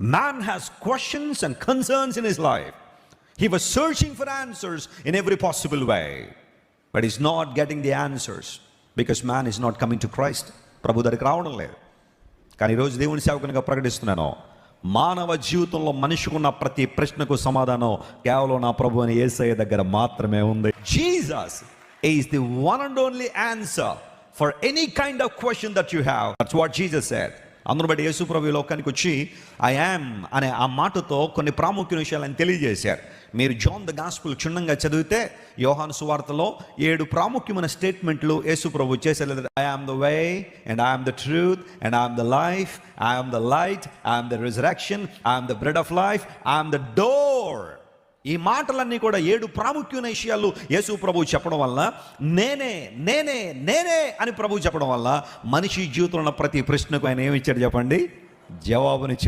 Man has questions and concerns in his life. He was searching for answers in every possible way, but he's not getting the answers because man is not coming to Christ. ప్రభు దగ్గరికి రావడం లేదు. కానీ ఈరోజు దేవుని సేవకునిగా ప్రకటిస్తున్నాను, మానవ జీవితంలో మనిషికున్న ప్రతి ప్రశ్నకు సమాధానం కేవలం నా ప్రభు అని యేసయ్య దగ్గర మాత్రమే ఉంది. Jesus is the one and only answer for any kind of question that you have. That's what Jesus said. అందును బట్టి యేసు ప్రభు ఈ లోకానికి వచ్చి ఐ యామ్ అనే ఆ మాటతో కొన్ని ప్రాముఖ్య విషయాలు ఆయన తెలియజేశారు. మీరు జాన్ ద గాస్పుల్ క్షుణ్ణంగా చదివితే యోహాను సువార్తలో 7 ప్రాముఖ్యమైన స్టేట్మెంట్లు యేసు ప్రభు చేశారు. I am the way and I am the truth and I am the life, I am the light, I am the resurrection, I am the bread of life, I am the door. ఈ మాటలన్నీ కూడా 7 ప్రాముఖ్యమైన విషయాలు యేసు ప్రభు చెప్పడం వల్ల నేనే నేనే నేనే అని ప్రభు చెప్పడం వల్ల మనిషి జీవితంలో ప్రతి ప్రశ్నకు ఆయన ఏమి ఇచ్చాడు చెప్పండి? జవాబునిచ్చాడు.